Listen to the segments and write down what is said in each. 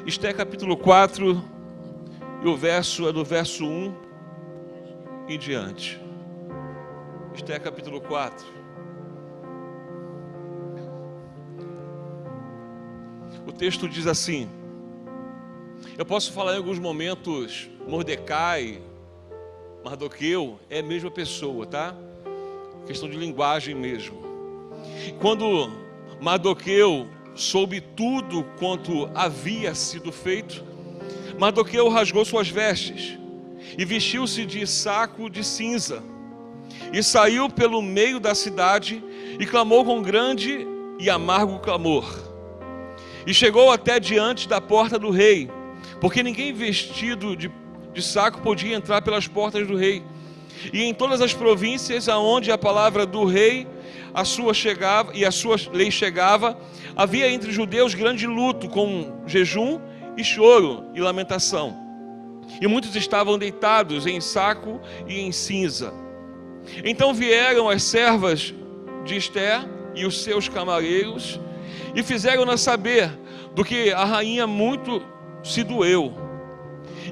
Esté capítulo 4, e o verso é do verso 1 em diante. Esté capítulo 4. O texto diz assim: eu posso falar em alguns momentos, Mordecai, Mardoqueu, é a mesma pessoa, tá? Questão de linguagem mesmo. Quando Mardoqueu soube tudo quanto havia sido feito, Mardoqueu rasgou suas vestes e vestiu-se de saco de cinza e saiu pelo meio da cidade e clamou com grande e amargo clamor. E chegou até diante da porta do rei, porque ninguém vestido de saco podia entrar pelas portas do rei. E em todas as províncias aonde a palavra do rei a sua lei chegava, havia entre os judeus grande luto, com jejum e choro e lamentação. E muitos estavam deitados em saco e em cinza. Então vieram as servas de Esté e os seus camareiros e fizeram-na saber do que a rainha muito se doeu.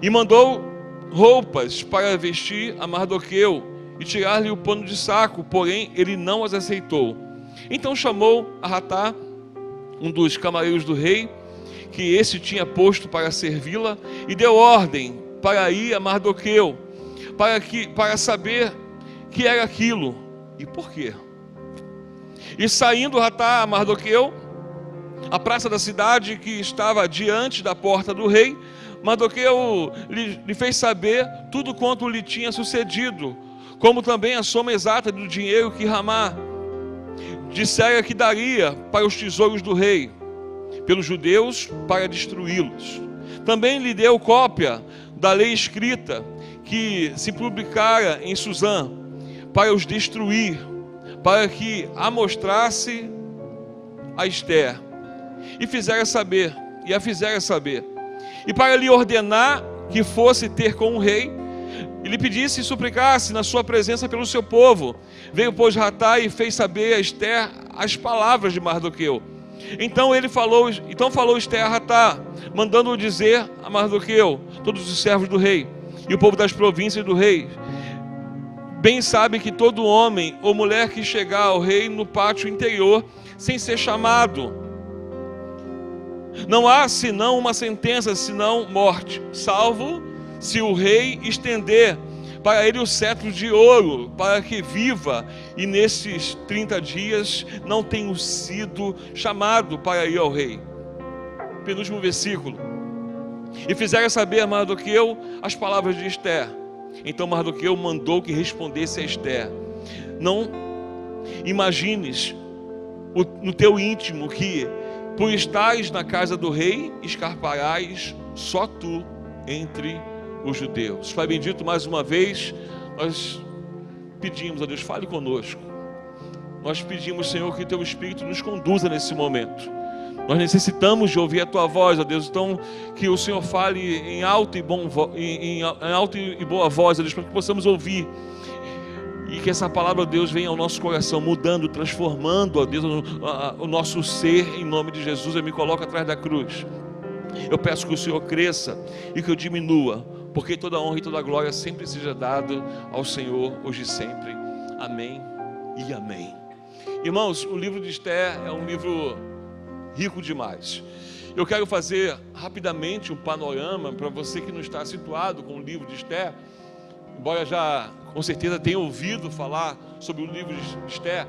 E mandou roupas para vestir a Mardoqueu e tirar-lhe o pano de saco, porém ele não as aceitou. Então chamou a Ratá, um dos camareiros do rei, que esse tinha posto para servi-la, e deu ordem para ir a Mardoqueu, para saber que era aquilo e por quê. E saindo Ratá a Mardoqueu, a praça da cidade que estava diante da porta do rei, Mardoqueu lhe fez saber tudo quanto lhe tinha sucedido, como também a soma exata do dinheiro que Ramá dissera que daria para os tesouros do rei, pelos judeus, para destruí-los. Também lhe deu cópia da lei escrita que se publicara em Susã, para os destruir, para que a mostrasse a Esté, e a fizera saber, e para lhe ordenar que fosse ter com o rei, e lhe pedisse e suplicasse na sua presença pelo seu povo. Veio, pois, Ratá e fez saber a Esté as palavras de Mardoqueu. Então falou Esté a Ratá, mandando dizer a Mardoqueu todos os servos do rei e o povo das províncias do rei. Bem sabe que todo homem ou mulher que chegar ao rei no pátio interior, sem ser chamado, não há senão uma sentença, senão morte, salvo se o rei estender para ele o cetro de ouro, para que viva, e nesses 30 dias não tenho sido chamado para ir ao rei. Penúltimo versículo. E fizeram saber a Mardoqueu as palavras de Esté. Então Mardoqueu mandou que respondesse a Esté: não imagines no teu íntimo que, por estares na casa do rei, escarparás só tu entre os judeus. Pai bendito, mais uma vez nós pedimos a Deus, fale conosco. Nós pedimos, Senhor, que teu Espírito nos conduza nesse momento. Nós necessitamos de ouvir a tua voz, ó Deus. Então que o Senhor fale em alta e boa voz, ó Deus, para que possamos ouvir, e que essa palavra, ó Deus, venha ao nosso coração, mudando, transformando, ó Deus, o nosso ser, em nome de Jesus. Eu me coloco atrás da cruz. Eu peço que o Senhor cresça e que eu diminua, porque toda honra e toda glória sempre seja dada ao Senhor, hoje e sempre. Amém e amém. Irmãos, o livro de Esté é um livro rico demais. Eu quero fazer rapidamente um panorama para você que não está situado com o livro de Esté, embora já com certeza tenha ouvido falar sobre o livro de Esté.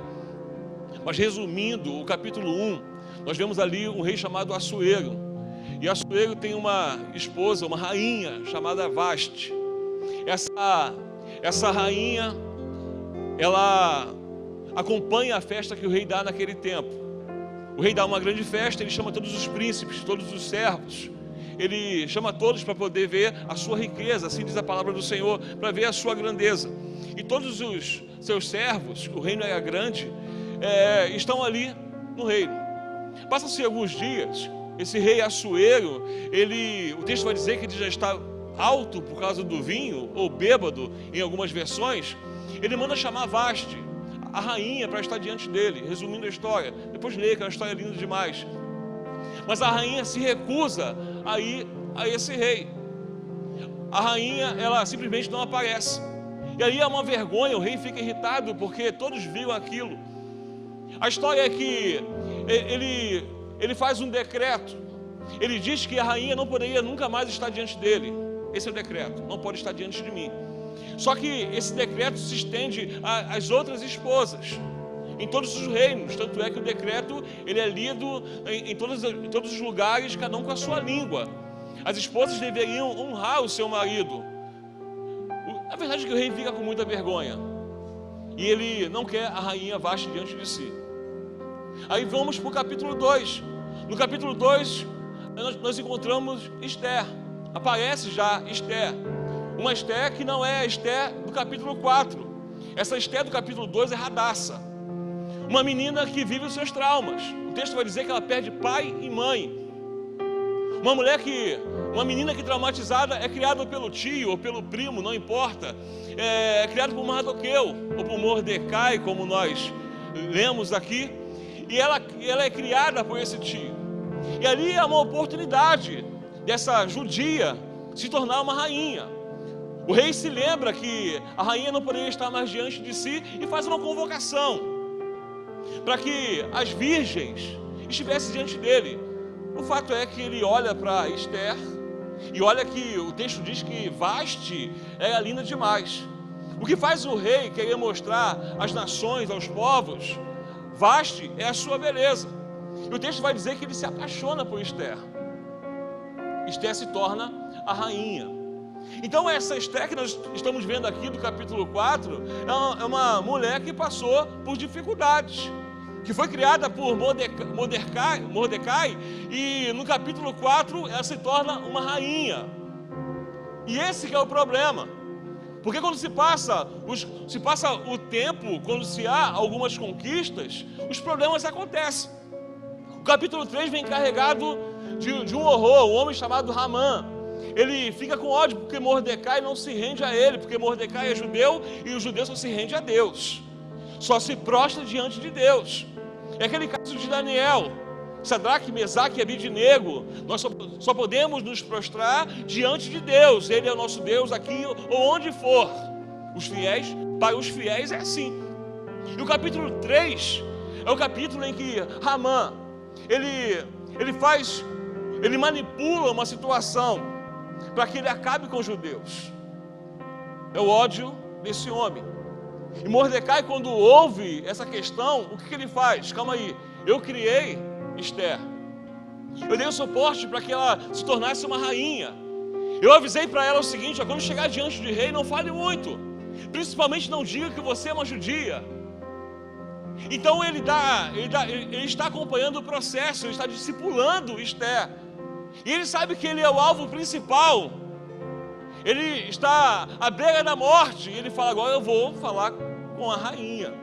Mas resumindo, o capítulo 1, nós vemos ali um rei chamado Assuero. E Assuero tem uma esposa, uma rainha chamada Vaste. Essa rainha, ela acompanha a festa que o rei dá naquele tempo. O rei dá uma grande festa, ele chama todos os príncipes, todos os servos. Ele chama todos para poder ver a sua riqueza, assim diz a palavra do Senhor, para ver a sua grandeza. E todos os seus servos, o reino era grande, estão ali no reino. Passam-se alguns dias. Esse rei Assuero, o texto vai dizer que ele já está alto por causa do vinho, ou bêbado em algumas versões. Ele manda chamar Vaste, a rainha, para estar diante dele, resumindo a história. Depois leia, que é uma história linda demais. Mas a rainha se recusa a esse rei. A rainha, ela simplesmente não aparece. E aí é uma vergonha, o rei fica irritado porque todos viram aquilo. A história é que ele faz um decreto. Ele diz que a rainha não poderia nunca mais estar diante dele. Esse é o decreto, não pode estar diante de mim. Só que esse decreto se estende às outras esposas, em todos os reinos. Tanto é que o decreto ele é lido em todos os lugares, cada um com a sua língua. As esposas deveriam honrar o seu marido. A verdade é que o rei fica com muita vergonha e ele não quer a rainha Vasti diante de si. Aí vamos para o capítulo 2. No capítulo 2 nós encontramos Esther. Aparece já Esther, uma Esther que não é a Esther do capítulo 4. Essa Esther do capítulo 2 é Radassa, uma menina que vive os seus traumas. O texto vai dizer que ela perde pai e mãe. Uma menina que traumatizada é criada pelo tio ou pelo primo, não importa. É criada por Mardoqueu ou por Mordecai, como nós lemos aqui. E ela é criada por esse tio. E ali é uma oportunidade dessa judia se tornar uma rainha. O rei se lembra que a rainha não poderia estar mais diante de si e faz uma convocação para que as virgens estivessem diante dele. O fato é que ele olha para Esther e olha que o texto diz que Vasti era linda demais. O que faz o rei querer mostrar às nações, aos povos, Vasti é a sua beleza. E o texto vai dizer que ele se apaixona por Esther. Esther se torna a rainha. Então essa Esther que nós estamos vendo aqui do capítulo 4 é uma mulher que passou por dificuldades, que foi criada por Mordecai, e no capítulo 4 ela se torna uma rainha. E esse que é o problema, porque quando se passa o tempo, quando se há algumas conquistas, os problemas acontecem. O capítulo 3 vem carregado de um horror. Um homem chamado Ramã, ele fica com ódio porque Mordecai não se rende a ele, porque Mordecai é judeu e o judeu só se rende a Deus, só se prostra diante de Deus. É aquele caso de Daniel, Sadraque, Mesaque e Abidnego. Nós só podemos nos prostrar diante de Deus. Ele é o nosso Deus aqui ou onde for. Para os fiéis é assim. E o capítulo 3 é o capítulo em que Ramã, ele manipula uma situação para que ele acabe com os judeus. É o ódio desse homem. E Mordecai, quando ouve essa questão, o que ele faz? Calma aí, eu criei Esther, eu dei o suporte para que ela se tornasse uma rainha. Eu avisei para ela o seguinte: quando chegar diante de rei, não fale muito, principalmente não diga que você é uma judia. Então ele está acompanhando o processo, ele está discipulando Esther, e ele sabe que ele é o alvo principal. Ele está à beira da morte, e ele fala: agora eu vou falar com a rainha.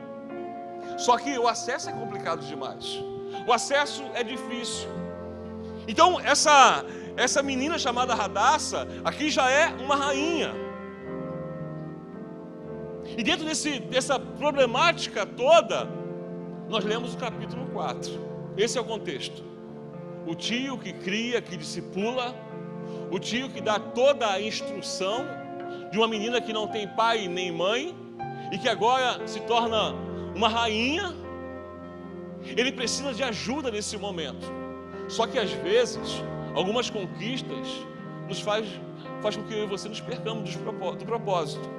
Só que o acesso é complicado demais, o acesso é difícil. Então essa menina chamada Radassa, aqui já é uma rainha. E dentro dessa problemática toda, nós lemos o capítulo 4. Esse é o contexto. O tio que cria, que discipula, o tio que dá toda a instrução de uma menina que não tem pai nem mãe e que agora se torna uma rainha. Ele precisa de ajuda nesse momento. Só que às vezes algumas conquistas nos faz com que eu e você nos percamos do propósito.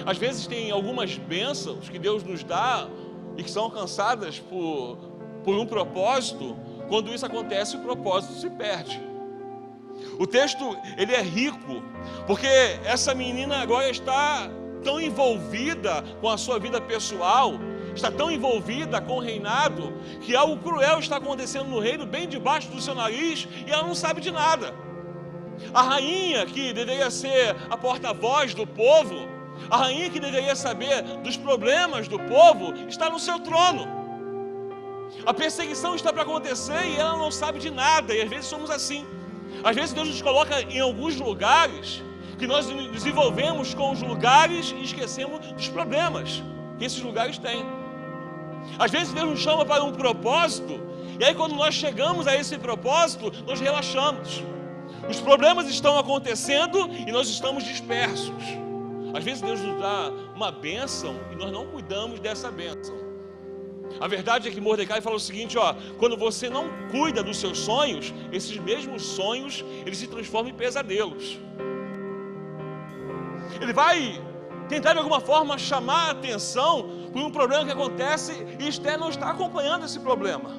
Às vezes tem algumas bênçãos que Deus nos dá e que são alcançadas por um propósito. Quando isso acontece, o propósito se perde. O texto, ele é rico, porque essa menina agora está tão envolvida com a sua vida pessoal, está tão envolvida com o reinado, que algo cruel está acontecendo no reino, bem debaixo do seu nariz, e ela não sabe de nada. A rainha, que deveria ser a porta-voz do povo, a rainha que deveria saber dos problemas do povo, está no seu trono. A perseguição está para acontecer e ela não sabe de nada. E às vezes somos assim. Às vezes Deus nos coloca em alguns lugares que nós nos envolvemos com os lugares e esquecemos dos problemas que esses lugares têm. Às vezes Deus nos chama para um propósito E aí quando nós chegamos a esse propósito, nós relaxamos. Os problemas estão acontecendo e nós estamos dispersos. Às vezes Deus nos dá uma bênção e nós não cuidamos dessa bênção. A verdade é que Mordecai fala o seguinte, quando você não cuida dos seus sonhos, esses mesmos sonhos, eles se transformam em pesadelos. Ele vai tentar de alguma forma chamar a atenção por um problema que acontece e Esther não está acompanhando esse problema.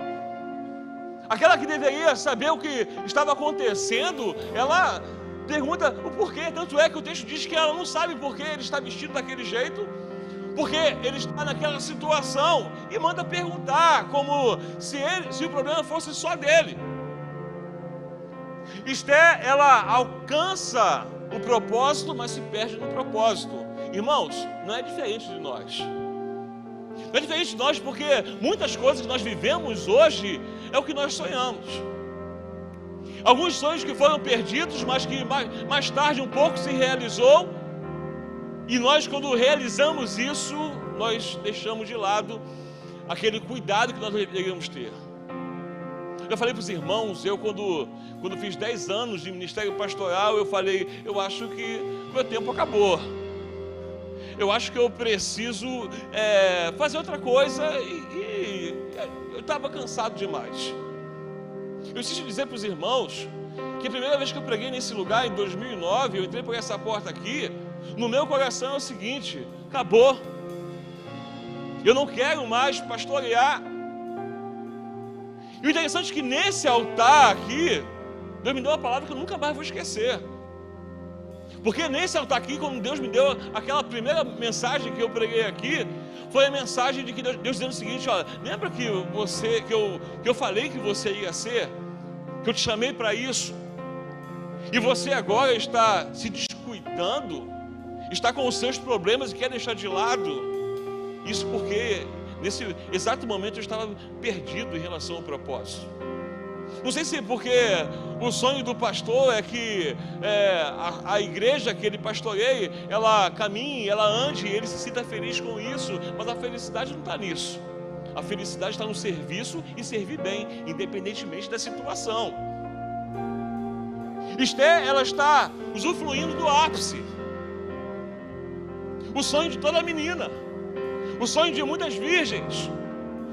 Aquela que deveria saber o que estava acontecendo, ela pergunta o porquê, tanto é que o texto diz que ela não sabe por que ele está vestido daquele jeito, porque ele está naquela situação, e manda perguntar, como se o problema fosse só dele. Esther, ela alcança o propósito, mas se perde no propósito. Irmãos, não é diferente de nós. Não é diferente de nós porque muitas coisas que nós vivemos hoje é o que nós sonhamos. Alguns sonhos que foram perdidos, mas que mais tarde um pouco se realizou. E nós, quando realizamos isso, nós deixamos de lado aquele cuidado que nós deveríamos ter. Eu falei para os irmãos, quando fiz 10 anos de ministério pastoral, eu falei, eu acho que meu tempo acabou. Eu acho que eu preciso fazer outra coisa e eu estava cansado demais. Eu preciso dizer para os irmãos que a primeira vez que eu preguei nesse lugar, em 2009, eu entrei por essa porta aqui, no meu coração é o seguinte, acabou. Eu não quero mais pastorear. E o interessante é que nesse altar aqui, Deus me deu uma palavra que eu nunca mais vou esquecer. Porque nesse altar aqui, quando Deus me deu aquela primeira mensagem que eu preguei aqui, foi a mensagem de que Deus dizendo o seguinte, lembra que eu falei que você ia ser? Que eu te chamei para isso? E você agora está se descuidando, está com os seus problemas e quer deixar de lado. Isso porque nesse exato momento eu estava perdido em relação ao propósito. Não sei se é porque o sonho do pastor é que a igreja que ele pastoreia, ela caminhe, ela ande, e ele se sinta feliz com isso, mas a felicidade não está nisso. A felicidade está no serviço e servir bem, independentemente da situação. Esther, ela está usufruindo do ápice. O sonho de toda menina, o sonho de muitas virgens.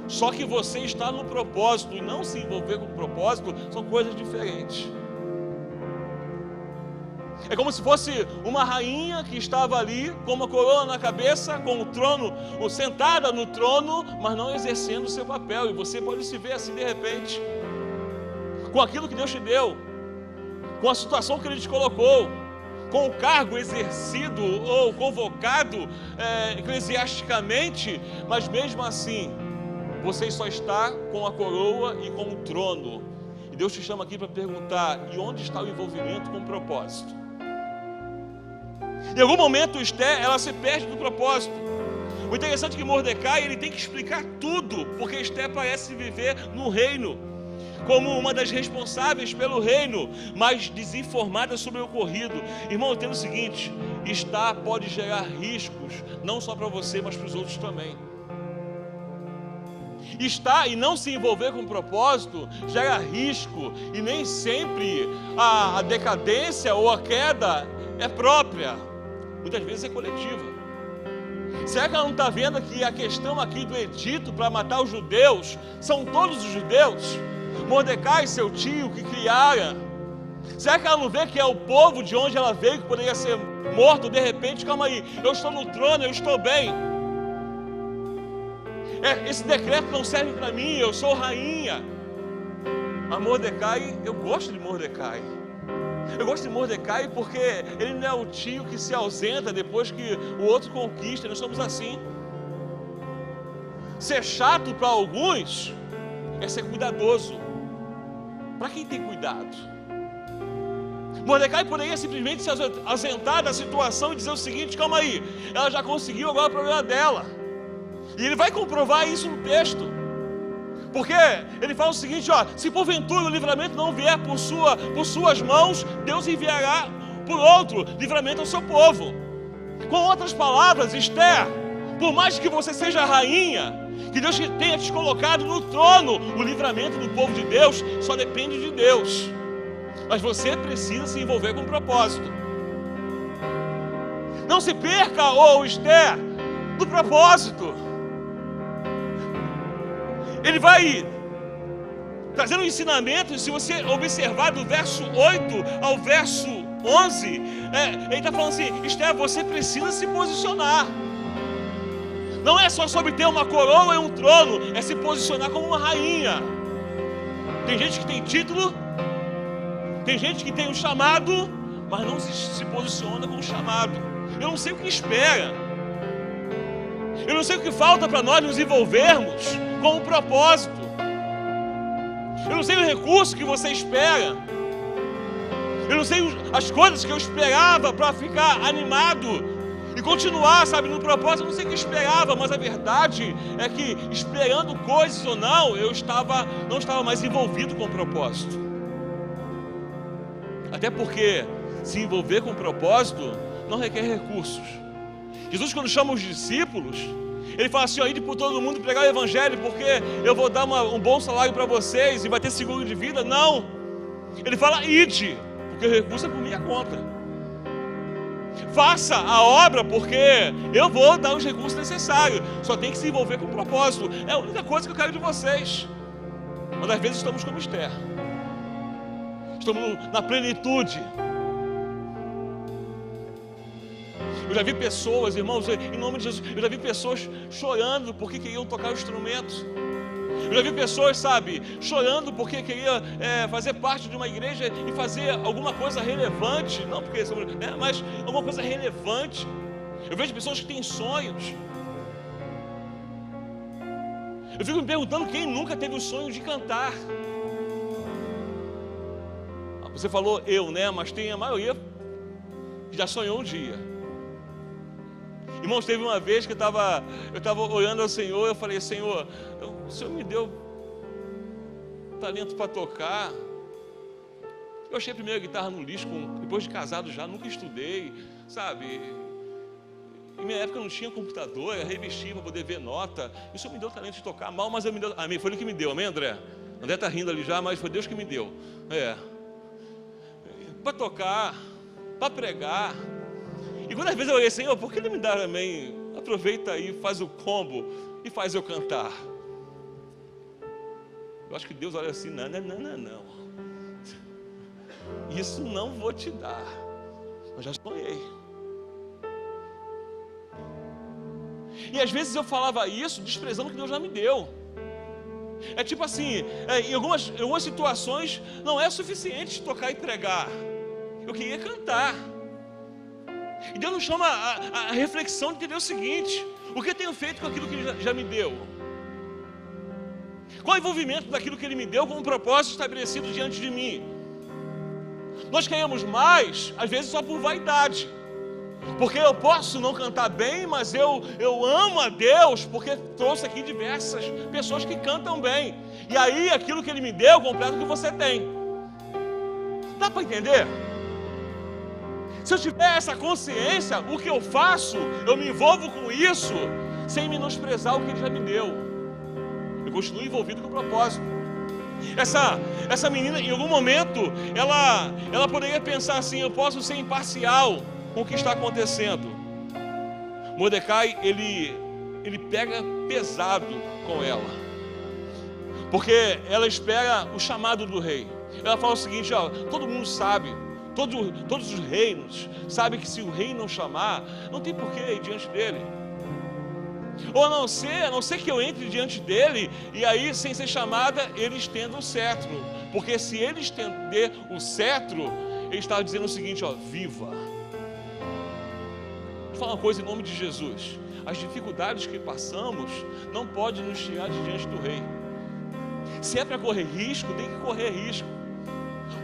Só que você está no propósito e não se envolver com o propósito são coisas diferentes. É como se fosse uma rainha que estava ali com uma coroa na cabeça, com o trono, ou sentada no trono, mas não exercendo o seu papel. E você pode se ver assim de repente, com aquilo que Deus te deu, com a situação que Ele te colocou, com o cargo exercido ou convocado eclesiasticamente, mas mesmo assim, você só está com a coroa e com o trono. E Deus te chama aqui para perguntar, e onde está o envolvimento com o propósito? Em algum momento Esther, ela se perde do propósito. O interessante é que Mordecai, ele tem que explicar tudo, porque Esther parece viver no reino, como uma das responsáveis pelo reino, mas desinformada sobre o ocorrido. Irmão, eu entendo o seguinte, estar pode gerar riscos, não só para você, mas para os outros também. Estar e não se envolver com o propósito gera risco, e nem sempre a decadência ou a queda é própria, muitas vezes é coletiva. Será que ela não está vendo que a questão aqui do edito para matar os judeus são todos os judeus? Mordecai, seu tio, que criara. Será que ela não vê que é o povo de onde ela veio que poderia ser morto de repente? Calma aí, eu estou no trono, eu estou bem. Esse decreto não serve para mim, eu sou rainha. A Mordecai, eu gosto de Mordecai. Eu gosto de Mordecai porque ele não é o tio que se ausenta depois que o outro conquista. Nós somos assim. Ser chato para alguns é ser cuidadoso. Para quem tem cuidado? Mordecai poderia simplesmente se ausentar da situação e dizer o seguinte, calma aí, ela já conseguiu, agora é o problema dela. E ele vai comprovar isso no texto. Porque ele fala o seguinte, se porventura o livramento não vier por suas mãos, Deus enviará por outro livramento ao seu povo. Com outras palavras, Esther, Por mais que você seja a rainha, que Deus tenha te colocado no trono, o livramento do povo de Deus só depende de Deus. Mas você precisa se envolver com um propósito. Não se perca, Esther, do propósito. Ele vai trazendo um ensinamento, se você observar do verso 8 ao verso 11, ele está falando assim: Esther, você precisa se posicionar. Não é só sobre ter uma coroa e um trono, é se posicionar como uma rainha. Tem gente que tem título, tem gente que tem um chamado, mas não se posiciona com o chamado. Eu não sei o que espera. Eu não sei o que falta para nós nos envolvermos com o propósito. Eu não sei o recurso que você espera. Eu não sei as coisas que eu esperava para ficar animado e continuar, sabe, no propósito. Eu não sei o que eu esperava, mas a verdade é que, esperando coisas ou não, eu não estava mais envolvido com o propósito. Até porque se envolver com o propósito não requer recursos. Jesus, quando chama os discípulos, ele fala assim: ide por todo mundo pregar o evangelho, porque eu vou dar um bom salário para vocês e vai ter seguro de vida. Não, ele fala: ide, porque o recurso é por minha conta. Faça a obra, porque eu vou dar os recursos necessários. Só tem que se envolver com o propósito. É a única coisa que eu quero de vocês. Mas às vezes estamos como Esther, estamos na plenitude. Eu já vi pessoas, irmãos, em nome de Jesus, eu já vi pessoas chorando porque queriam tocar o instrumento. Eu já vi pessoas, sabe, chorando porque queria fazer parte de uma igreja e fazer alguma coisa relevante. Não porque mas alguma coisa relevante. Eu vejo pessoas que têm sonhos. Eu fico me perguntando quem nunca teve o sonho de cantar. Você falou eu, né? Mas tem a maioria que já sonhou um dia. Irmãos, teve uma vez que eu estava orando ao Senhor, eu falei: Senhor, o Senhor me deu talento para tocar. Eu achei a primeira guitarra no lixo, depois de casado já, nunca estudei, sabe? Em minha época não tinha computador, era revestir para poder ver nota. E o Senhor me deu talento de tocar mal, mas eu me deu. Amém, foi Ele que me deu, amém, André? André está rindo ali já, mas foi Deus que me deu. Para tocar, para pregar. E quantas vezes eu olhei: Senhor, por que Ele me dá também? Aproveita aí, faz o combo e faz eu cantar. Eu acho que Deus olha assim: não. Isso não vou te dar. Eu já sonhei. E às vezes eu falava isso desprezando o que Deus já me deu. É tipo assim, em algumas situações não é suficiente tocar e pregar. Eu queria cantar. E Deus nos chama a reflexão de entender o seguinte: o que eu tenho feito com aquilo que Ele já me deu? Qual é o envolvimento daquilo que Ele me deu com um propósito estabelecido diante de mim? Nós queremos mais, às vezes só por vaidade. Porque eu posso não cantar bem, mas eu amo a Deus, porque trouxe aqui diversas pessoas que cantam bem. E aí aquilo que Ele me deu completa o que você tem. Dá para entender? Se eu tiver essa consciência, o que eu faço, eu me envolvo com isso, sem menosprezar o que Ele já me deu. Eu continuo envolvido com o propósito. Essa menina, em algum momento, ela poderia pensar assim: eu posso ser imparcial com o que está acontecendo. Mordecai, ele pega pesado com ela, porque ela espera o chamado do rei. Ela fala o seguinte: todo mundo sabe, todos os reinos sabem que se o rei não chamar, não tem por que ir diante dele. Ou a não ser que eu entre diante dele, e aí, sem ser chamada, ele estenda o cetro. Porque se ele estender o cetro, ele está dizendo o seguinte: viva. Vou falar uma coisa em nome de Jesus: as dificuldades que passamos não podem nos tirar de diante do rei. Se é para correr risco, tem que correr risco.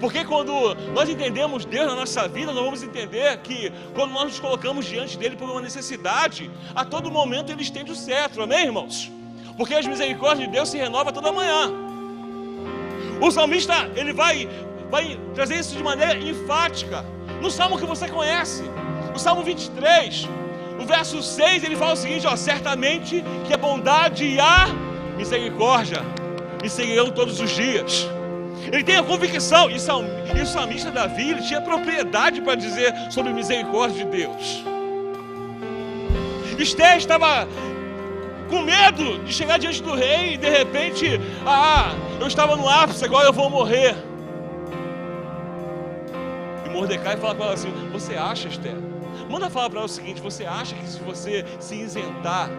Porque quando nós entendemos Deus na nossa vida, nós vamos entender que quando nós nos colocamos diante dele por uma necessidade, a todo momento ele estende o cetro, amém, irmãos? Porque as misericórdias de Deus se renovam toda manhã. O salmista, ele vai trazer isso de maneira enfática no salmo que você conhece, o salmo 23. O verso 6, ele fala o seguinte, ó, certamente que a bondade e a misericórdia me seguirão todos os dias. Ele tem a convicção, e o salmista Davi, ele tinha propriedade para dizer sobre a misericórdia de Deus. Esther estava com medo de chegar diante do rei e de repente, eu estava no ápice, agora eu vou morrer. E Mordecai fala para ela assim, você acha, Esther? Manda falar para ela o seguinte, você acha que se você se isentar,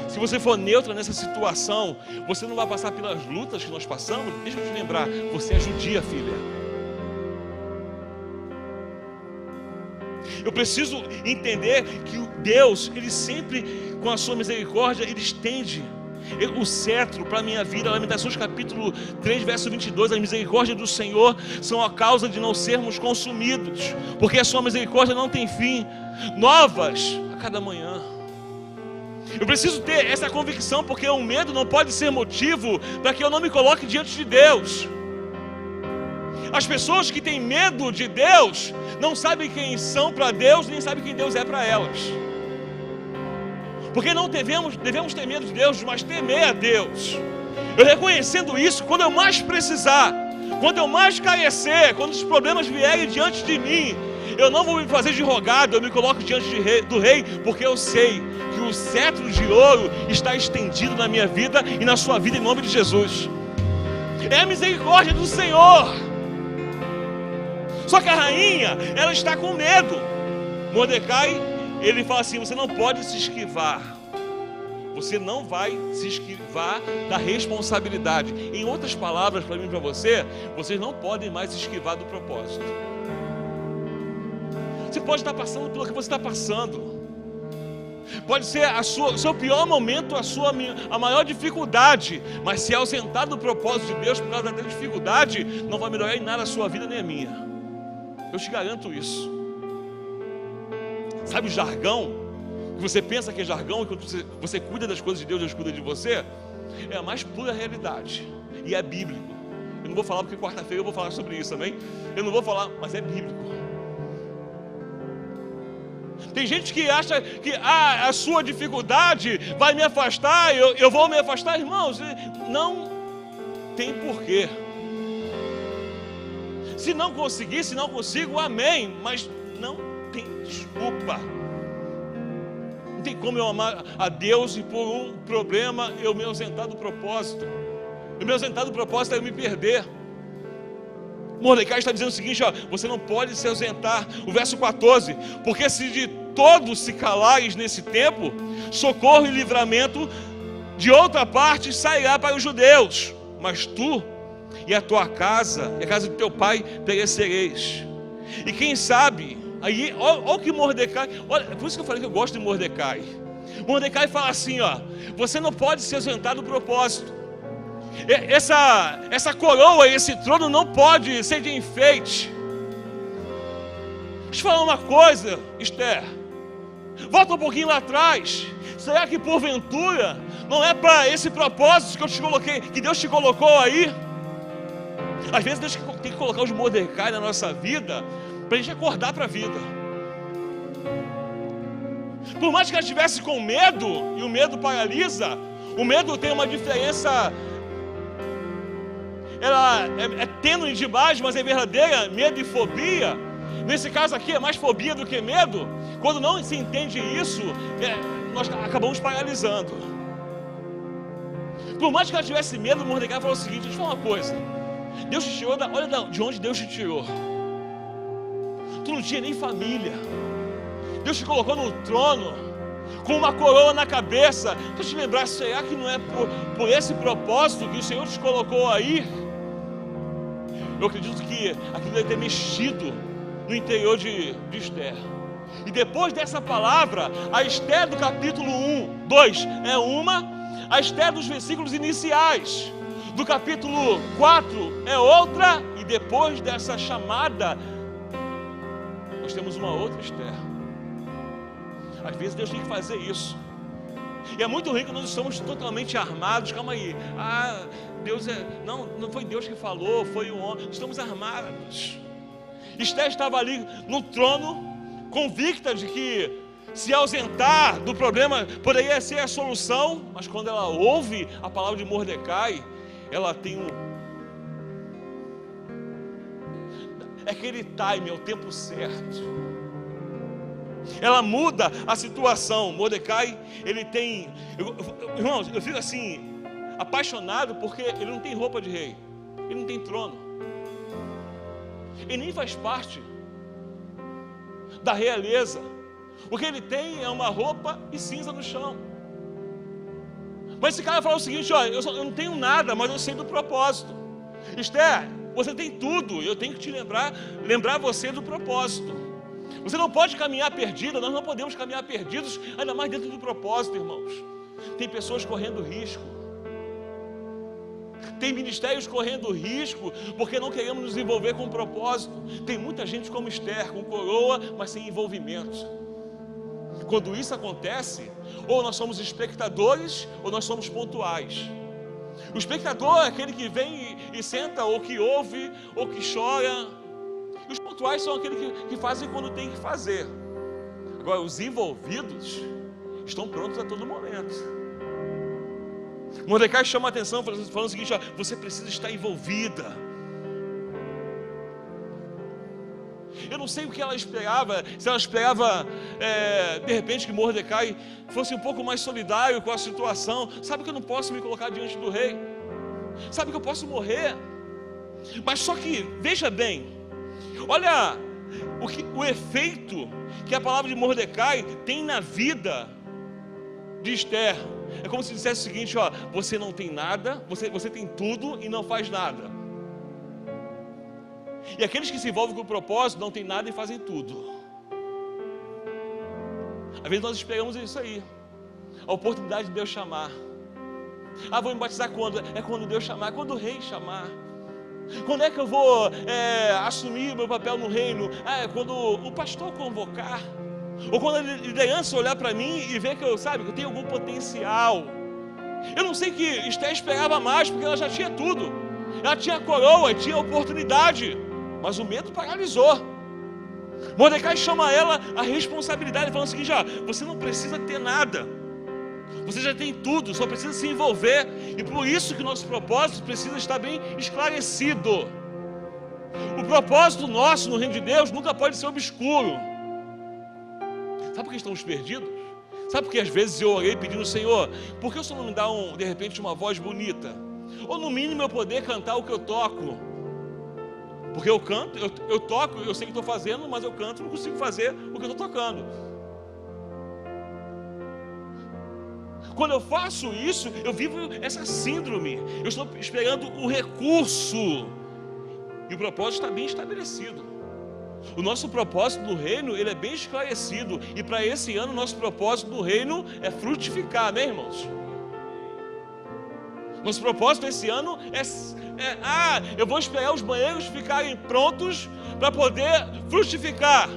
se você for neutra nessa situação, você não vai passar pelas lutas que nós passamos? Deixa eu te lembrar, você é judia, filha. Eu preciso entender que Deus, Ele sempre, com a sua misericórdia, Ele estende o cetro para a minha vida. Lamentações capítulo 3, verso 22, a misericórdia do Senhor são a causa de não sermos consumidos, porque a sua misericórdia não tem fim, novas a cada manhã. Eu preciso ter essa convicção, porque o medo não pode ser motivo para que eu não me coloque diante de Deus. As pessoas que têm medo de Deus não sabem quem são para Deus, nem sabem quem Deus é para elas. Porque não devemos ter medo de Deus, mas temer a Deus. Eu reconhecendo isso, quando eu mais precisar, quando eu mais carecer, quando os problemas vierem diante de mim, eu não vou me fazer de rogado, eu me coloco diante do rei, porque eu sei que o cetro de ouro está estendido na minha vida e na sua vida, em nome de Jesus. É a misericórdia do Senhor. Só que a rainha, ela está com medo. Mordecai, ele fala assim, você não pode se esquivar. Você não vai se esquivar da responsabilidade. Em outras palavras, para mim e para você, vocês não podem mais se esquivar do propósito. Você pode estar passando pelo que você está passando. Pode ser o seu pior momento, a maior dificuldade. Mas se ausentar do propósito de Deus por causa da dificuldade, não vai melhorar em nada a sua vida nem a minha. Eu te garanto isso. Sabe o jargão? Que você pensa que é jargão, e quando você cuida das coisas de Deus, Deus cuida de você. É a mais pura realidade. E é bíblico. Eu não vou falar porque quarta-feira eu vou falar sobre isso também. Eu não vou falar, mas é bíblico. Tem gente que acha que a sua dificuldade vai me afastar, eu vou me afastar, irmãos. Não tem porquê. Se não conseguir, se não consigo, amém. Mas não tem desculpa. Não tem como eu amar a Deus e por um problema eu me ausentar do propósito. Eu me ausentar do propósito é eu me perder. Mordecai está dizendo o seguinte, ó, você não pode se ausentar. O verso 14, porque se de todos se calares nesse tempo, socorro e livramento de outra parte sairá para os judeus, mas tu e a tua casa e a casa do teu pai perecereis. E quem sabe, aí, olha o que Mordecai, olha, por isso que eu falei que eu gosto de Mordecai. Mordecai fala assim, ó, você não pode se ausentar do propósito. Essa coroa, esse trono não pode ser de enfeite. Deixa eu te falar uma coisa, Esther. Volta um pouquinho lá atrás. Será que porventura não é para esse propósito que eu te coloquei, que Deus te colocou aí? Às vezes Deus tem que colocar os Mordecai na nossa vida para a gente acordar para a vida. Por mais que ela estivesse com medo, e o medo paralisa, o medo tem uma diferença. Ela é tênue demais, mas é verdadeira. Medo e fobia, nesse caso aqui é mais fobia do que medo. Quando não se entende isso, nós acabamos paralisando. Por mais que ela tivesse medo, Mordecai falou o seguinte, deixa eu te falar uma coisa, Deus te tirou, olha de onde Deus te tirou. Tu não tinha nem família, Deus te colocou no trono, com uma coroa na cabeça. Deixa eu te lembrar, será que não é por esse propósito que o Senhor te colocou aí? Eu acredito que aquilo deve ter mexido no interior de Esther. E depois dessa palavra, a Esther do capítulo 1, 2 é uma, a Esther dos versículos iniciais do capítulo 4 é outra, e depois dessa chamada, nós temos uma outra Esther. Às vezes Deus tem que fazer isso. E é muito ruim que nós estamos totalmente armados. Calma aí. Deus não foi Deus que falou, foi o homem. Estamos armados. Esther estava ali no trono, convicta de que se ausentar do problema poderia ser a solução, mas quando ela ouve a palavra de Mordecai, ela tem é aquele time, é o tempo certo. Ela muda a situação. Mordecai, ele tem... Irmãos, eu fico assim, apaixonado, porque ele não tem roupa de rei, ele não tem trono, ele nem faz parte da realeza. O que ele tem é uma roupa e cinza no chão. Mas esse cara fala o seguinte: olha, eu não tenho nada, mas eu sei do propósito. Esther, você tem tudo, eu tenho que te lembrar você do propósito. Você não pode caminhar perdida, nós não podemos caminhar perdidos, ainda mais dentro do propósito, irmãos. Tem pessoas correndo risco, tem ministérios correndo risco, porque não queremos nos envolver com o propósito. Tem muita gente como Esther, com coroa, mas sem envolvimento. Quando isso acontece, ou nós somos espectadores, ou nós somos pontuais. O espectador é aquele que vem e senta, ou que ouve, ou que chora. E os pontuais são aqueles que fazem quando tem que fazer. Agora, os envolvidos estão prontos a todo momento. Mordecai chama a atenção, falando o seguinte: ó, você precisa estar envolvida. Eu não sei o que ela esperava, se ela esperava, de repente, que Mordecai fosse um pouco mais solidário com a situação. Sabe que eu não posso me colocar diante do rei, sabe que eu posso morrer. Mas só que, veja bem, olha o efeito que a palavra de Mordecai tem na vida de Esther. É como se dissesse o seguinte: ó, você não tem nada, você tem tudo e não faz nada. E aqueles que se envolvem com o propósito não tem nada e fazem tudo. Às vezes nós esperamos isso aí, a oportunidade de Deus chamar. Ah, vou me batizar quando? É quando Deus chamar, quando o rei chamar. Quando é que eu vou assumir meu papel no reino? Ah, é quando o pastor convocar. Ou quando a liderança olhar para mim e ver que eu tenho algum potencial. Eu não sei que Esther esperava mais, porque ela já tinha tudo. Ela tinha coroa, tinha oportunidade, mas o medo paralisou. Mordecai chama ela a responsabilidade, falando o seguinte: ó, você não precisa ter nada, você já tem tudo, só precisa se envolver. E por isso que o nosso propósito precisa estar bem esclarecido. O propósito nosso no reino de Deus nunca pode ser obscuro. Sabe por que estamos perdidos? Sabe por que às vezes eu orei pedindo: Senhor, por que o Senhor não me dá de repente uma voz bonita? Ou no mínimo eu poder cantar o que eu toco? Porque eu canto, eu toco, eu sei o que estou fazendo, mas eu canto, não consigo fazer o que eu estou tocando. Quando eu faço isso, eu vivo essa síndrome. Eu estou esperando o recurso. E o propósito está bem estabelecido. O nosso propósito no reino, ele é bem esclarecido. E para esse ano, o nosso propósito no reino é frutificar, amém, irmãos? Nosso propósito esse ano eu vou esperar os banheiros ficarem prontos para poder frutificar.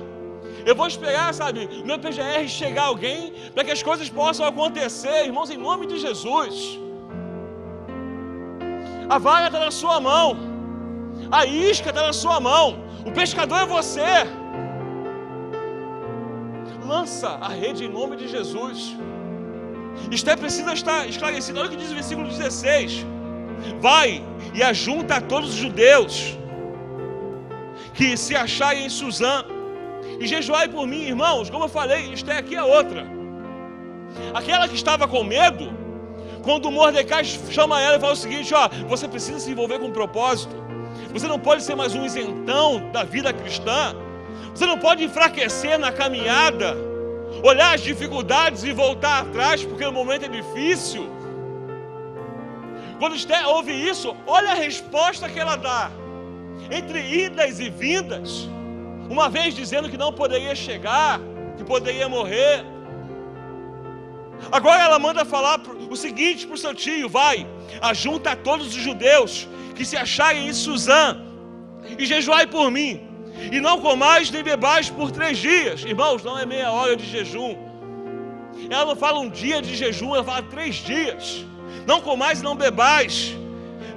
Eu vou esperar, no meu PGR chegar alguém para que as coisas possam acontecer, irmãos, em nome de Jesus. A vara está na sua mão, a isca está na sua mão, o pescador é você. Lança a rede em nome de Jesus. Esther precisa estar esclarecida. Olha o que diz o versículo 16: vai e ajunta a todos os judeus que se acharem em Suzã, e jejuai por mim. Irmãos, como eu falei, Esther aqui é outra. Aquela que estava com medo, quando Mordecai chama ela e fala o seguinte: ó, você precisa se envolver com um propósito. Você não pode ser mais um isentão da vida cristã. Você não pode enfraquecer na caminhada, olhar as dificuldades e voltar atrás, porque o momento é difícil. Quando Esther ouve isso, olha a resposta que ela dá. Entre idas e vindas, uma vez dizendo que não poderia chegar, que poderia morrer, agora ela manda falar o seguinte para o seu tio: vai, ajunta a todos os judeus que se acharem em Suzã, e jejuai por mim, e não comais nem bebais por 3 dias. Irmãos, não é meia hora de jejum. Ela não fala um dia de jejum, ela fala 3 dias. Não comais e não bebais,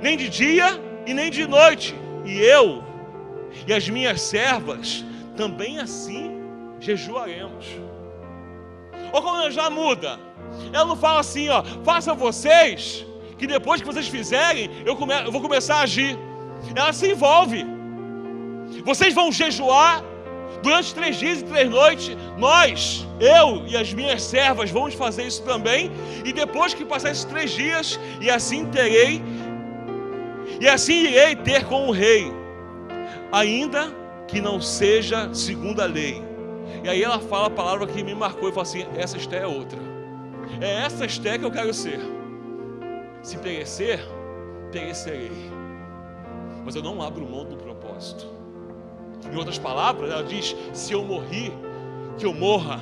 nem de dia e nem de noite. E eu e as minhas servas também assim jejuaremos. Olha como ela já muda. Ela não fala assim, ó, faça vocês, que depois que vocês fizerem, eu vou começar a agir. Ela se envolve. Vocês vão jejuar durante 3 dias e 3 noites. Eu e as minhas servas vamos fazer isso também. E depois que passar esses 3 dias, e assim irei ter com o rei, ainda que não seja segundo a lei. E aí ela fala a palavra que me marcou e fala assim: essa Esté é outra. É essa Esté que eu quero ser. Se perecer, perecerei, mas eu não abro mão do propósito. Em outras palavras, ela diz: se eu morrer, que eu morra,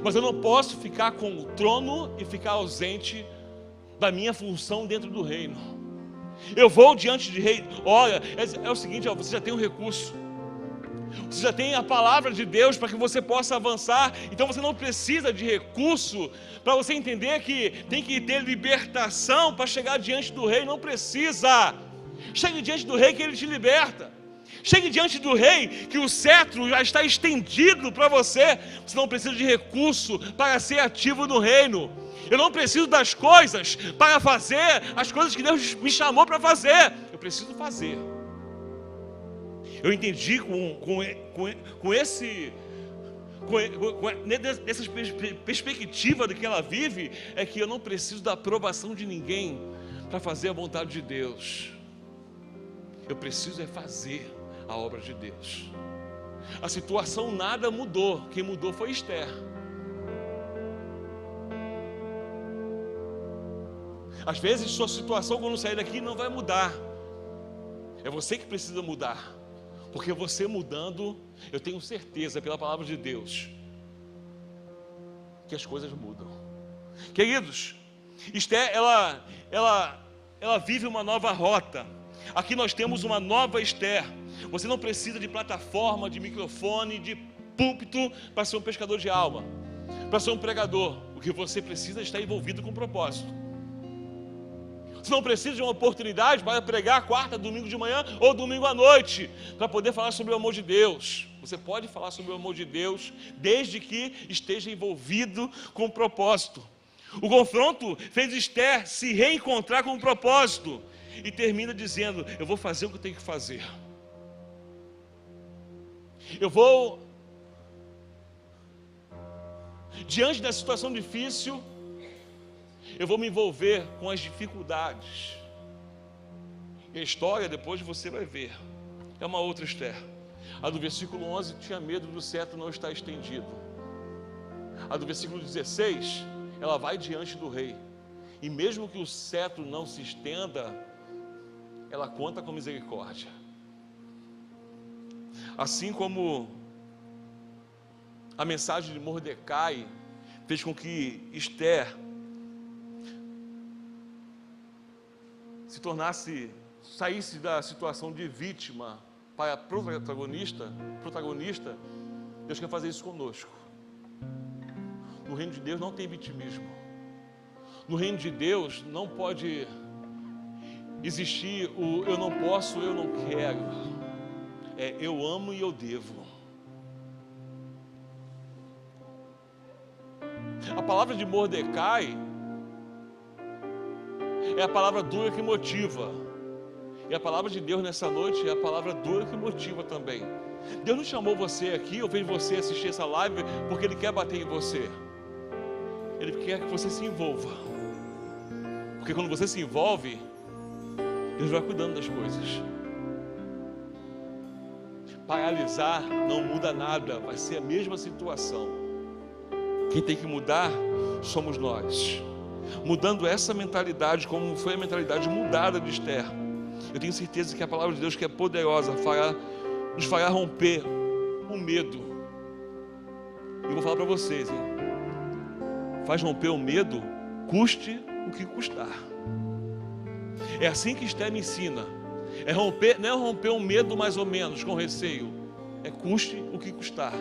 mas eu não posso ficar com o trono e ficar ausente da minha função dentro do reino. Eu vou diante de rei. Olha, é o seguinte, ó, você já tem um recurso, você já tem a palavra de Deus para que você possa avançar. Então você não precisa de recurso para você entender que tem que ter libertação para chegar diante do rei. Não precisa. Chegue diante do rei que ele te liberta. Chegue diante do rei que o cetro já está estendido para você. Você não precisa de recurso para ser ativo no reino. Eu não preciso das coisas para fazer as coisas que Deus me chamou para fazer. Eu preciso fazer. Eu entendi nessa perspectiva do que ela vive, é que eu não preciso da aprovação de ninguém para fazer a vontade de Deus. Eu preciso é fazer a obra de Deus. A situação nada mudou, quem mudou foi Esté. Às vezes sua situação quando sair daqui não vai mudar. É você que precisa mudar. Porque você mudando, eu tenho certeza pela palavra de Deus que as coisas mudam. Queridos, Esté, ela vive uma nova rota. Aqui nós temos uma nova Esté. Você não precisa de plataforma, de microfone, de púlpito para ser um pescador de alma, para ser um pregador. O que você precisa é estar envolvido com propósito. Você não precisa de uma oportunidade para pregar quarta, domingo de manhã ou domingo à noite, para poder falar sobre o amor de Deus. Você pode falar sobre o amor de Deus, desde que esteja envolvido com propósito. O confronto fez Esté se reencontrar com o propósito. E termina dizendo: eu vou fazer o que eu tenho que fazer. Eu vou, diante da situação difícil, eu vou me envolver com as dificuldades. E a história depois você vai ver. É uma outra Esté. A do versículo 11 tinha medo do cetro não estar estendido. A do versículo 16, ela vai diante do rei. E mesmo que o cetro não se estenda, ela conta com misericórdia. Assim como a mensagem de Mordecai fez com que Esté saísse da situação de vítima para protagonista, Deus quer fazer isso conosco. No reino de Deus não tem vitimismo. No reino de Deus não pode existir o eu não posso, eu não quero. É eu amo e eu devo. A palavra de Mordecai é a palavra dura que motiva. E a palavra de Deus nessa noite é a palavra dura que motiva também. Deus não chamou você aqui ou fez você assistir essa live porque Ele quer bater em você. Ele quer que você se envolva. Porque quando você se envolve, Deus vai cuidando das coisas. Paralisar não muda nada, vai ser a mesma situação. Quem tem que mudar somos nós. Mudando essa mentalidade, como foi a mentalidade mudada de Esté, eu tenho certeza que a palavra de Deus, que é poderosa, nos fará romper o medo. E eu vou falar para vocês, hein? Faz romper o medo, custe o que custar. É assim que Esté me ensina. Não é romper um medo mais ou menos, com receio. É custe o que custar.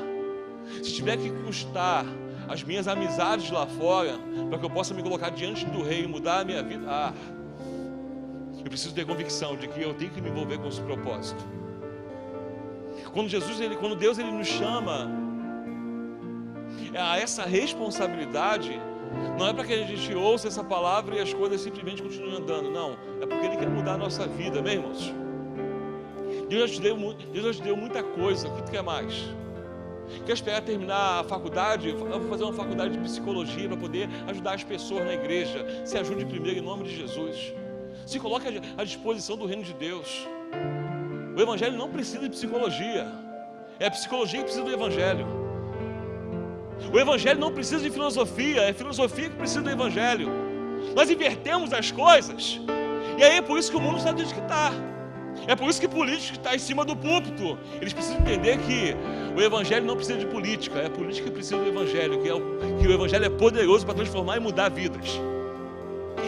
Se tiver que custar as minhas amizades lá fora, para que eu possa me colocar diante do rei e mudar a minha vida, eu preciso ter convicção de que eu tenho que me envolver com esse propósito. Quando Deus nos chama, essa responsabilidade não é para que a gente ouça essa palavra e as coisas simplesmente continuem andando, não, é porque Ele quer mudar a nossa vida, amém, irmãos? Deus já te deu muita coisa, o que tu quer mais? Quer esperar terminar a faculdade? Eu vou fazer uma faculdade de psicologia para poder ajudar as pessoas na igreja. Se ajude primeiro em nome de Jesus. Se coloque à disposição do reino de Deus. O evangelho não precisa de psicologia, é a psicologia que precisa do evangelho. O evangelho não precisa de filosofia, é a filosofia que precisa do evangelho. Nós invertemos as coisas, e aí é por isso que o mundo está do jeito que está. É por isso que político está em cima do púlpito. Eles precisam entender que o evangelho não precisa de política, é a política que precisa do evangelho, que o evangelho é poderoso para transformar e mudar vidas.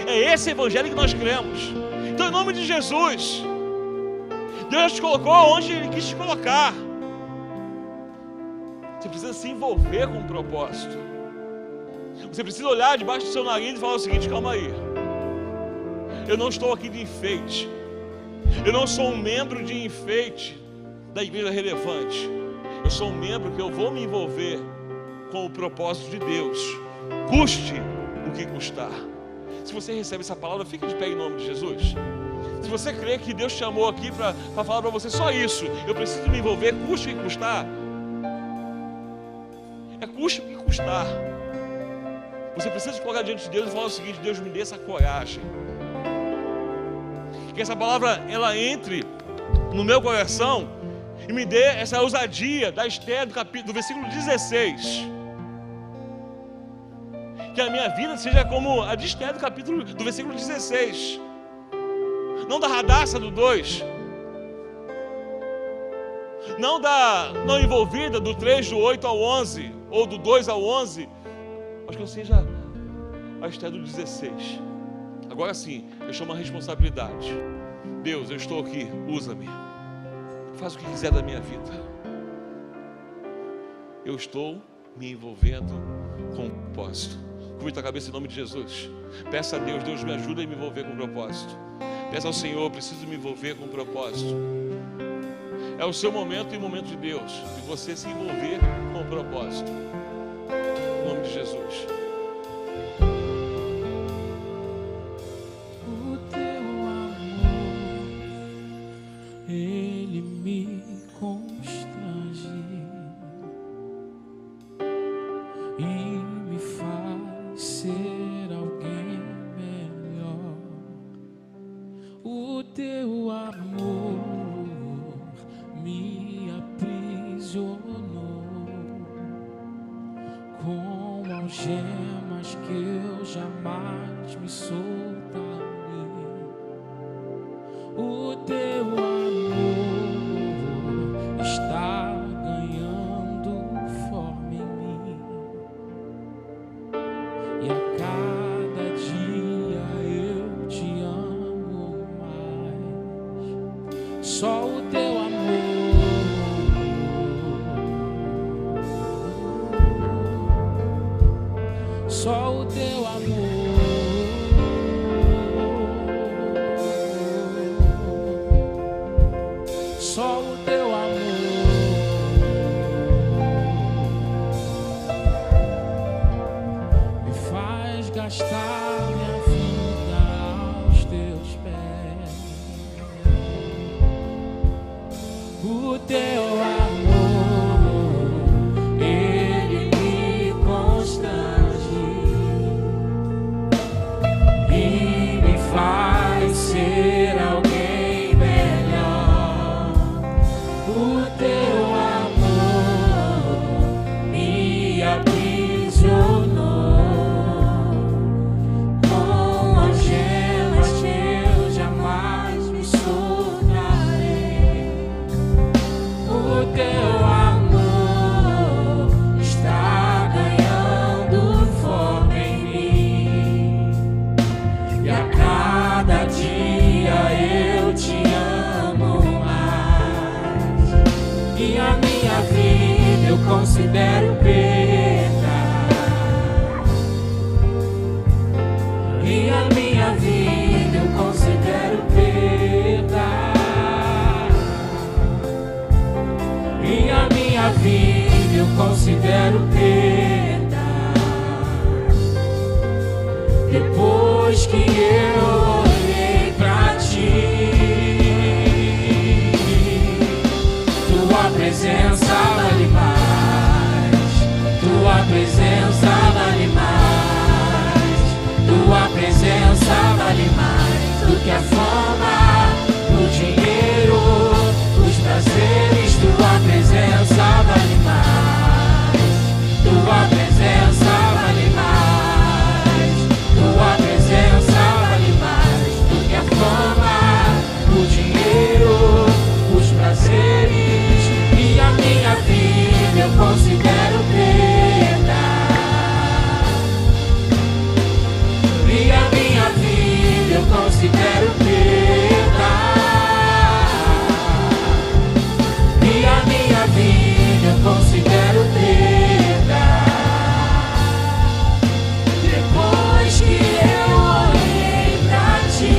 É esse evangelho que nós cremos. Então, em nome de Jesus, Deus te colocou onde Ele quis te colocar. Você precisa se envolver com um propósito. Você precisa olhar debaixo do seu nariz e falar o seguinte: calma aí, eu não estou aqui de enfeite. Eu não sou um membro de enfeite da igreja relevante. Eu sou um membro que eu vou me envolver com o propósito de Deus, custe o que custar. Se você recebe essa palavra, fique de pé em nome de Jesus. Se você crê que Deus te chamou aqui para falar para você só isso, eu preciso me envolver, custe o que custar. É custe o que custar. Você precisa se colocar diante de Deus e falar o seguinte: Deus, me dê essa coragem. Que essa palavra ela entre no meu coração e me dê essa ousadia da Esther do versículo 16. Que a minha vida seja como a de Esther do versículo 16. Não da Radassa do 2. Não envolvida do 3, do 8 ao 11. Ou do 2 ao 11. Mas que eu seja a Esther do 16. Agora sim, eu chamo a responsabilidade. Deus, eu estou aqui, usa-me. Faz o que quiser da minha vida. Eu estou me envolvendo com um propósito. Curva a cabeça em nome de Jesus. Peça a Deus, Deus me ajuda a me envolver com um propósito. Peça ao Senhor, preciso me envolver com um propósito. É o seu momento e o momento de Deus, de você se envolver com um propósito. Em nome de Jesus. Ele me constrange e me faz ser alguém melhor. O teu amor me aprisionou com algemas que eu jamais me soltarei. O teu amor está ganhando forma em mim, e a cada dia eu te amo mais. Só o teu amor, só o teu amor. Só o teu amor me faz gastar minha vida aos teus pés. O teu amor, ele me constrange e me faz ser alguém. O teu amor me aprisionou com algemas que eu jamais me soltarei. O teu amor está ganhando forma em mim, e a cada dia eu te amo. E a minha vida eu considero perda. E a minha vida eu considero perda. E a minha vida eu considero perda. Depois que eu olhei pra ti, tua presença vale mais, tua presença vale mais, tua presença vale mais do que a fama, o dinheiro, os prazeres. Tua presença vale mais, tua presença vale mais, tua presença vale mais do que a fama, o dinheiro, os prazeres. E a minha vida eu considero perda, e a minha vida eu considero perda, e a minha vida eu considero perda. Depois que eu olhei pra ti,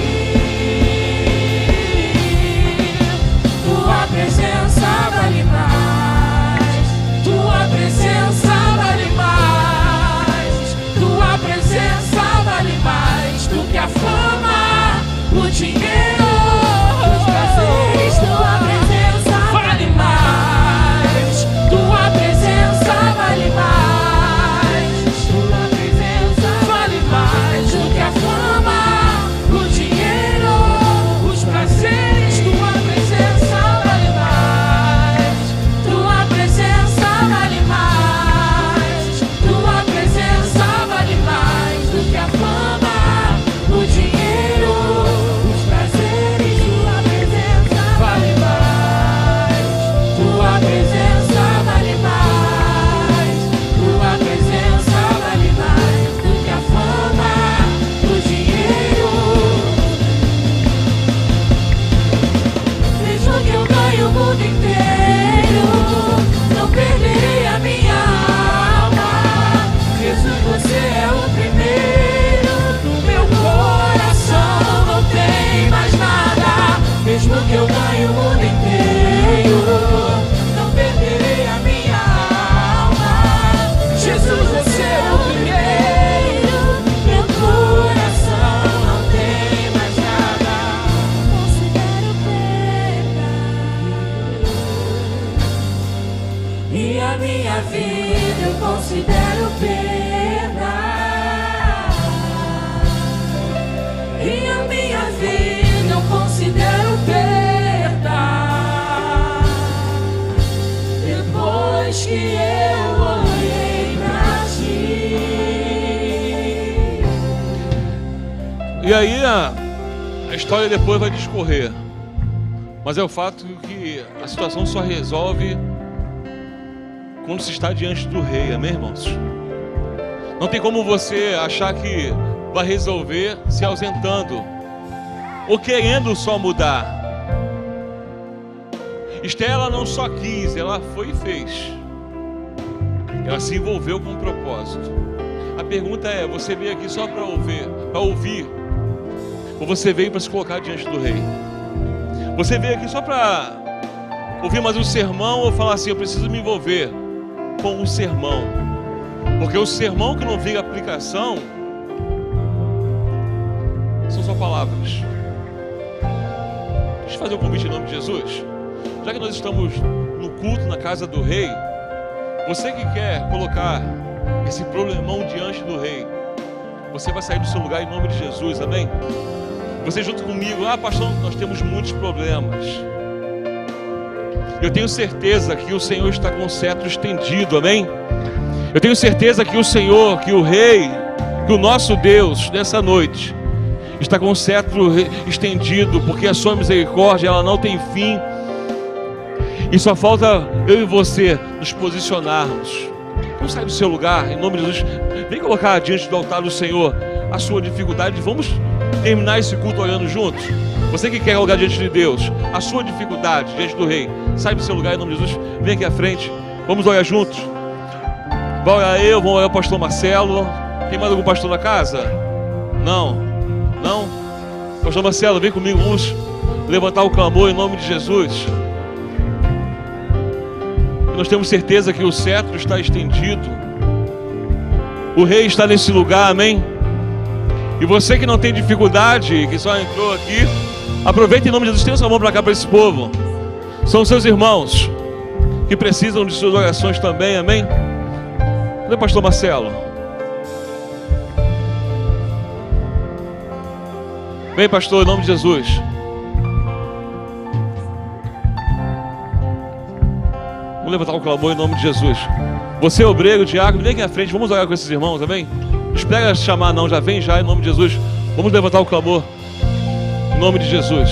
tua presença vale mais, tua presença vale mais, tua presença vale mais do que a fama, o dinheiro, os prazeres. Tua presença vale mais, tua presença vale mais, tua presença vale mais do que a fama, o dinheiro, os prazeres. Tua presença vale mais, tua presença vale mais, tua presença vale mais do que a fama, o dinheiro, os prazeres. Tua presença vale mais, tua presença vale mais, tua presença vale mais do que a fama, o dinheiro. Mesmo que eu ganhe o mundo inteiro, não perderei a minha alma. Jesus, você é o primeiro, no meu coração não tem mais nada. Mesmo que eu ganhe o mundo inteiro, não perderei a minha alma. Jesus, você é o primeiro, meu coração não tem mais nada. Considero perda, e a minha vida eu considero perda, e a minha vida eu considero perda. Depois que eu olhei pra ti. E aí a história depois vai discorrer. Mas é o fato que a situação só resolve quando se está diante do rei, amém, irmãos? Não tem como você achar que vai resolver se ausentando ou querendo só mudar. Esther, ela não só quis, ela foi e fez. Ela se envolveu com um propósito. A pergunta é, você veio aqui só para ouvir, ou você veio para se colocar diante do rei? Você veio aqui só para ouvir mais um sermão ou falar assim, eu preciso me envolver com um sermão? Porque o sermão que não vira aplicação são só palavras. Deixa eu fazer um convite em nome de Jesus. Já que nós estamos no culto na casa do rei, você que quer colocar esse problemão diante do rei, você vai sair do seu lugar em nome de Jesus, amém? Você junto comigo, pastor, nós temos muitos problemas. Eu tenho certeza que o Senhor está com o cetro estendido, amém? Eu tenho certeza que o Senhor, que o Rei, que o nosso Deus, nessa noite, está com o cetro estendido, porque a sua misericórdia, ela não tem fim. E só falta eu e você nos posicionarmos. Vamos sair do seu lugar, em nome de Jesus. Vem colocar diante do altar do Senhor a sua dificuldade. Vamos terminar esse culto olhando juntos. Você que quer colocar diante de Deus a sua dificuldade diante do Rei, sai do seu lugar em nome de Jesus. Vem aqui à frente, vamos olhar juntos. Vai olhar eu, vamos olhar o pastor Marcelo. Tem mais algum pastor na casa? Não? Pastor Marcelo, vem comigo, vamos levantar o clamor em nome de Jesus. Nós temos certeza que o cetro está estendido. O rei está nesse lugar, amém? E você que não tem dificuldade, que só entrou aqui, aproveita em nome de Jesus, tenha sua mão para cá para esse povo. São seus irmãos que precisam de suas orações também, amém? Cadê o pastor Marcelo? Vem, pastor, em nome de Jesus. Vamos levantar o clamor em nome de Jesus. Você, obreiro, diácono, vem aqui à frente, vamos orar com esses irmãos, amém? Não espera chamar não, já vem já em nome de Jesus. Vamos levantar o clamor em nome de Jesus.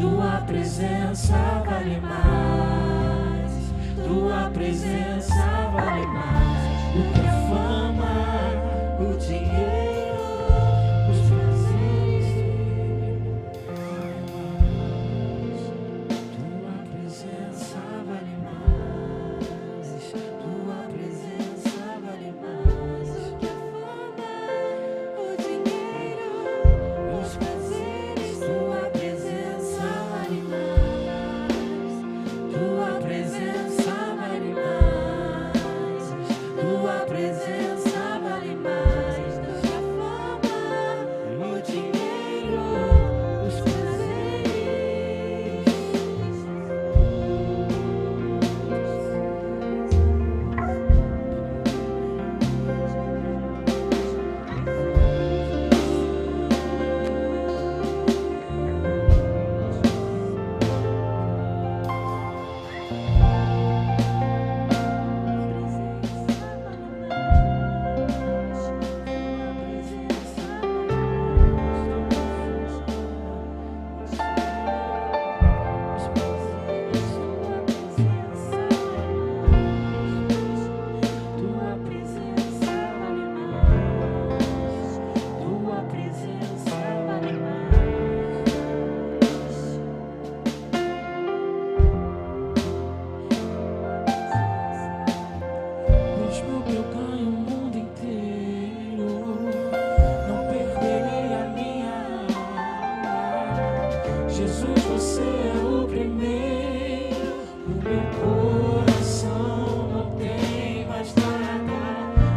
Tua presença vale mais. Tua presença vale mais do que a fama, o dinheiro, os prazeres. Tua presença vale mais. Tua presença vale mais do que a fama, o dinheiro, os prazeres. Tua presença vale mais. Tua presença vale mais. Tua presença vale mais do que a fama, o dinheiro, os prazeres. Tua presença vale mais. Tua presença vale mais. Mesmo que eu ganhe o mundo inteiro, não perderei a minha alma. Jesus, você é o primeiro. O meu coração não tem mais nada.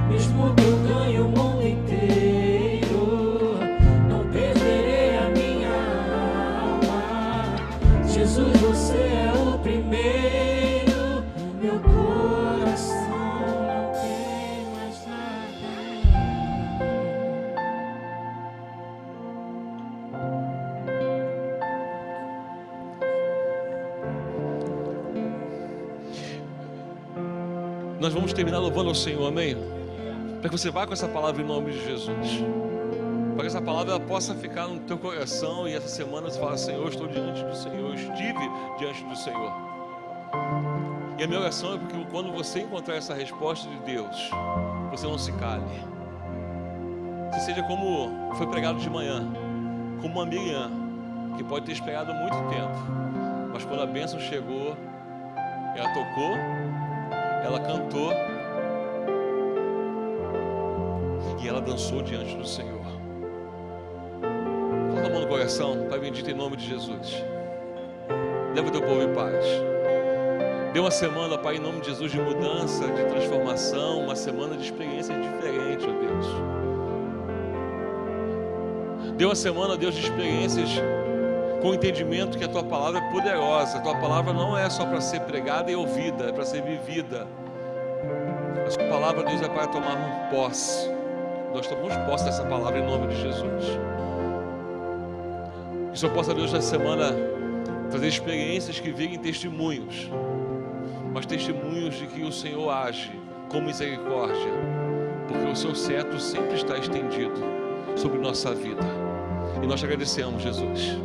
Mesmo que eu ganhe o mundo inteiro, não perderei a minha alma. Jesus, você é o primeiro. O meu coração não tem mais nada. Nós vamos terminar louvando ao Senhor, amém? Para que você vá com essa palavra em nome de Jesus. Para que essa palavra ela possa ficar no teu coração e essa semana você fala: Senhor, eu estou diante do Senhor, eu estive diante do Senhor. E a minha oração é porque quando você encontrar essa resposta de Deus, você não se cale. Você seja como foi pregado de manhã, como uma Miriam, que pode ter esperado muito tempo, mas quando a bênção chegou, ela tocou, ela cantou e ela dançou diante do Senhor. Coloca a mão no coração, Pai bendito, em nome de Jesus. Leva o teu povo em paz. Dê uma semana, Pai, em nome de Jesus, de mudança, de transformação, uma semana de experiência diferente, ó Deus. Dê uma semana, Deus, de experiências com o entendimento que a Tua palavra é poderosa. A Tua palavra não é só para ser pregada e ouvida, é para ser vivida. A Sua palavra, Deus, é para tomar posse. Nós tomamos posse dessa palavra em nome de Jesus. Que o Senhor possa, Deus, nessa semana trazer experiências que virem testemunhos, mas testemunhos de que o Senhor age com misericórdia, porque o Seu cetro sempre está estendido sobre nossa vida. E nós te agradecemos, Jesus,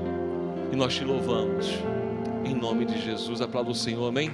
e nós te louvamos em nome de Jesus. Aplauda o Senhor, amém?